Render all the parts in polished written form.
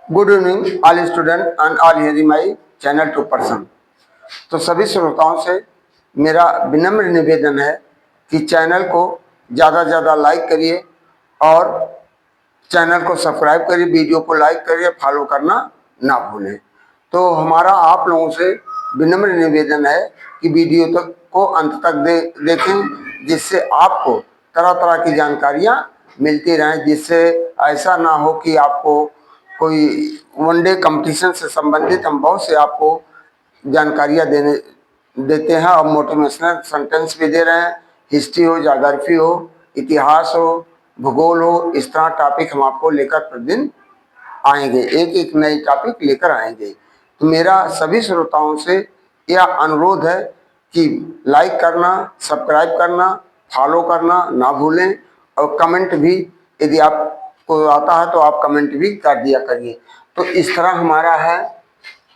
Good evening all student and all hearing my channel to person. तो सभी श्रोताओं से मेरा विनम्र निवेदन है कि चैनल को ज़्यादा से ज़्यादा लाइक करिए और चैनल को सब्सक्राइब करिए, वीडियो को लाइक करिए, फॉलो करना ना भूलें। तो हमारा आप लोगों से विनम्र निवेदन है कि वीडियो तक को अंत तक देखें, जिससे आपको तरह तरह की जानकारियाँ मिलती रहें, जिससे ऐसा ना हो कि आपको कोई वनडे कंपटीशन से संबंधित हम बहुत से आपको जानकारियाँ देते हैं और मोटिवेशनल सेंटेंस भी दे रहे हैं। हिस्ट्री हो, ज्योग्राफी हो, इतिहास हो, भूगोल हो, इस तरह टॉपिक हम आपको लेकर प्रतिदिन आएंगे, एक एक नई टॉपिक लेकर आएंगे। तो मेरा सभी श्रोताओं से यह अनुरोध है कि लाइक करना, सब्सक्राइब करना, फॉलो करना ना भूलें और कमेंट भी यदि आपको आता है तो आप कमेंट भी कर दिया करिए। तो इस तरह हमारा है,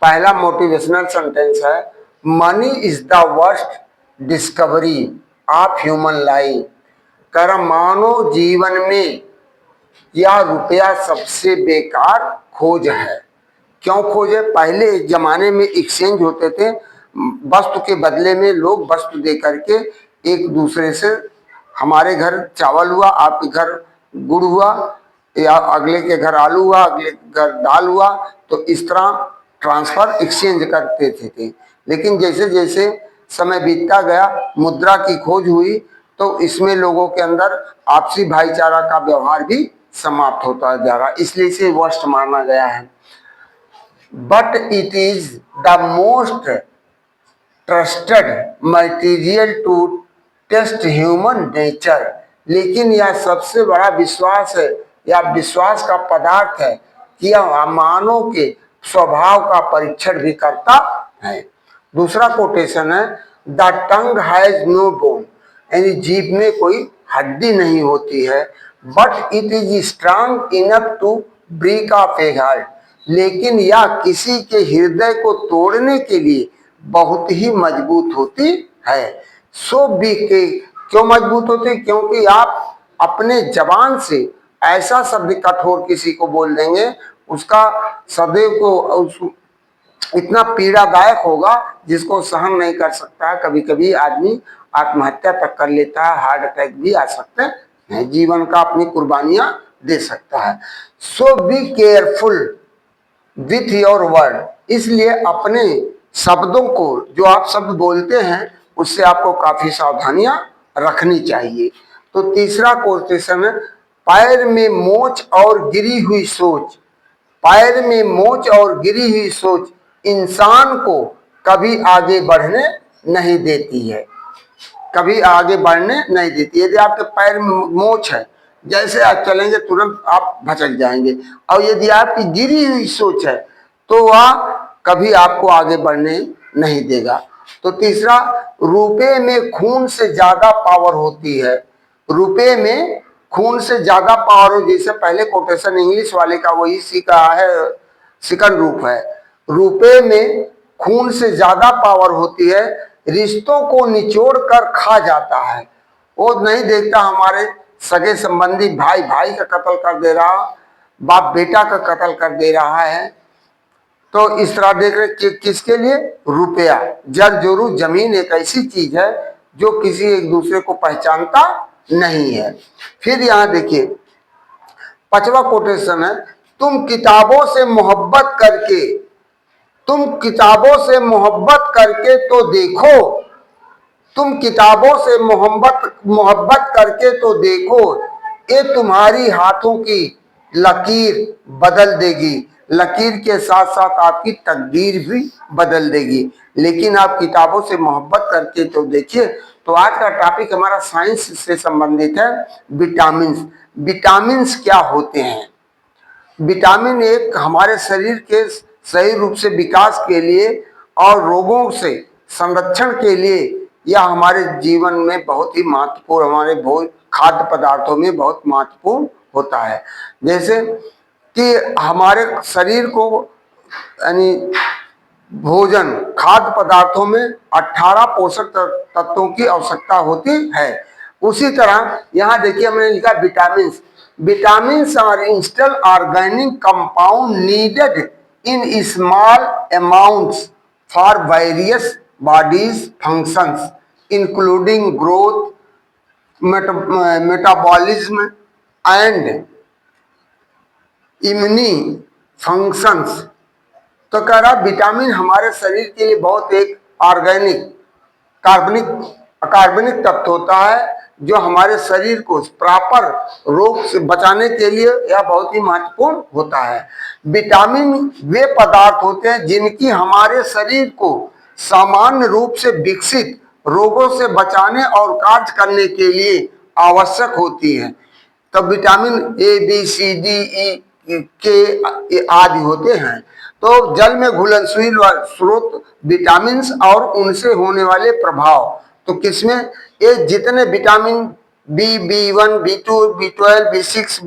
पहला मोटिवेशनल सेंटेंस है, money is the worst discovery of human life. कर मानव जीवन में या रुपया सबसे बेकार खोज है। क्यों खोज है? पहले जमाने में एक्सचेंज होते थे, वस्तु के बदले में लोग वस्तु दे करके एक दूसरे से, हमारे घर चावल हुआ, आपके घर गुड़ हुआ, या अगले के घर आलू हुआ, अगले के घर दाल हुआ, तो इस तरह ट्रांसफर एक्सचेंज करते थे। लेकिन जैसे जैसे समय बीतता गया, मुद्रा की खोज हुई, तो इसमें लोगों के अंदर आपसी भाईचारा का व्यवहार भी समाप्त होता जा रहा, इसलिए इसे वर्स्ट माना गया है। But it is the most trusted material to test human nature. लेकिन यह सबसे बड़ा विश्वास है या विश्वास का पदार्थ है कि यह मानव के स्वभाव का परीक्षण भी करता है। दूसरा कोटेशन है, the tongue has no bone, यानी जीभ में कोई हड्डी नहीं होती है, but it is strong enough to break off a heart. लेकिन यह किसी के हृदय को तोड़ने के लिए बहुत ही मजबूत होती है। सो भी के क्यों मजबूत होती? क्योंकि आप अपने जबान से ऐसा शब्द कठोर किसी को बोल देंगे, उसका सदैव को इतना पीड़ादायक होगा जिसको सहन नहीं कर सकता। कभी कभी आदमी आत्महत्या तक कर लेता है, हार्ट अटैक भी आ सकते हैं, जीवन का अपनी कुर्बानियां दे सकता है। So be careful with your word, इसलिए अपने शब्दों को, जो आप शब्द बोलते हैं, उससे आपको काफी सावधानियां रखनी चाहिए। तो तीसरा क्वेश्चन है, पैर में मोच और गिरी हुई सोच। पैर में मोच और गिरी हुई सोच इंसान को कभी आगे बढ़ने नहीं देती है, कभी आगे बढ़ने नहीं देती। यदि आपके पैर में मोच है, जैसे आप चलेंगे तुरंत आप भटक जाएंगे, और यदि आपकी गिरी हुई सोच है तो वह कभी आपको आगे बढ़ने नहीं देगा। तो तीसरा, रुपए में खून से ज्यादा पावर होती है। रुपए में खून से ज्यादा पावर हो, जैसे पहले कोटेशन इंग्लिश वाले का वही सीखा है, सेकंड रूप है, रुपए में खून से ज्यादा पावर होती है, रिश्तों को निचोड़ कर खा जाता है। वो नहीं देखता हमारे सगे संबंधी भाई भाई का कत्ल कर दे रहा, बाप बेटा का कत्ल कर दे रहा है, तो इस तरह देख रहे कि किसके लिए? रुपया। जर जोरू जमीन एक ऐसी चीज है जो किसी एक दूसरे को पहचानता नहीं है। फिर यहाँ देखिए, पांचवा कोटेशन है, तुम किताबों से मोहब्बत करके, तुम किताबों से मोहब्बत करके तो देखो, तुम किताबों से मोहब्बत करके तो देखो, ये तुम्हारी हाथों की लकीर बदल देगी। लकीर के साथ साथ आपकी तकदीर भी बदल देगी। लेकिन आप किताबों से मोहब्बत करके तो देखिए। तो आज का टॉपिक हमारा साइंस से संबंधित है, विटामिन्स। विटामिन्स क्या होते हैं? विटामिन एक हमारे शरीर के सही रूप से विकास के लिए और रोगों से संरक्षण के लिए यह हमारे जीवन में बहुत ही महत्वपूर्ण, हमारे खाद्य पदार्थों में बहुत महत्वपूर्ण होता है। जैसे कि हमारे शरीर को, यानी भोजन खाद्य पदार्थों में 18 पोषक तत्वों की आवश्यकता होती है। उसी तरह यहाँ देखिए हमने लिखा vitamin. vitamins are instant organic compound needed in small amounts for various bodies functions including growth, metabolism and immune functions. तो कह रहा विटामिन हमारे शरीर के लिए बहुत एक ऑर्गेनिक कार्बनिक तत्व होता है जो हमारे शरीर को प्रॉपर रोग से बचाने के लिए यह बहुत ही महत्वपूर्ण होता है। विटामिन वे पदार्थ होते हैं जिनकी हमारे शरीर को सामान्य रूप से विकसित रोगों से बचाने और कार्य करने के लिए आवश्यक होती है। तब vitamin A B C D E K आदि होते हैं। तो जल में घुलनशील स्रोत विटामिन और उनसे होने वाले प्रभाव, तो किसमें ये जितने vitamin B1, B2, B12, B6,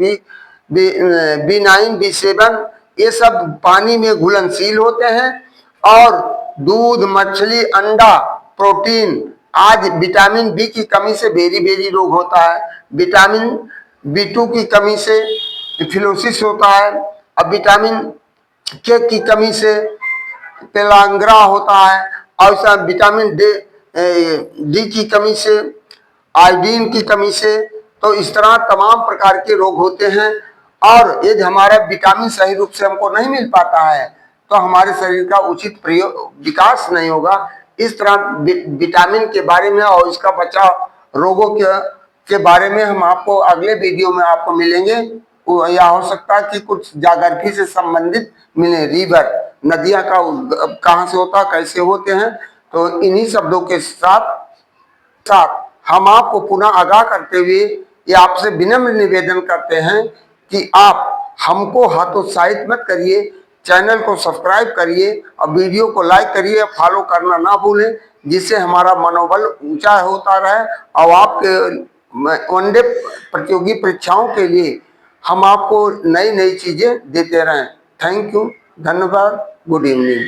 B9, B7 ये सब पानी में घुलनशील होते हैं और दूध, मछली, अंडा, प्रोटीन आज विटामिन बी की कमी से बेरी रोग होता है, विटामिन B2 की कमी से फिलोसिस होता है, अब विटामिन के की कमी से पेलांग्रा होता है और ऐसा विटामिन डी की कमी से, आयोडीन की कमी से, तो इस तरह तमाम प्रकार के रोग होते हैं। और यदि हमारा विटामिन सही रूप से हमको नहीं मिल पाता है तो हमारे शरीर का उचित विकास नहीं होगा। इस तरह विटामिन के बारे में और इसका बचाव रोगों के बारे में हम आपको अगले वीडियो में आपको मिलेंगे। या हो सकता है कि कुछ ज्योग्राफी से संबंधित मिले, रिवर नदियां का कहाँ से होता, कैसे होते हैं, तो इन्हीं शब्दों के साथ हम आपको पुनः आगाह करते हुए ये आपसे विनम्र निवेदन करते हैं कि आप हमको हतोत्साहित मत करिए, चैनल को सब्सक्राइब करिए और वीडियो को लाइक करिए, फॉलो करना ना भूलें, जिससे हमारा मनोबल ऊंचा होता रहे और आपके वनडे प्रतियोगी परीक्षाओं के लिए हम आपको नई चीजें देते रहें। थैंक यू, धन्यवाद, गुड इवनिंग।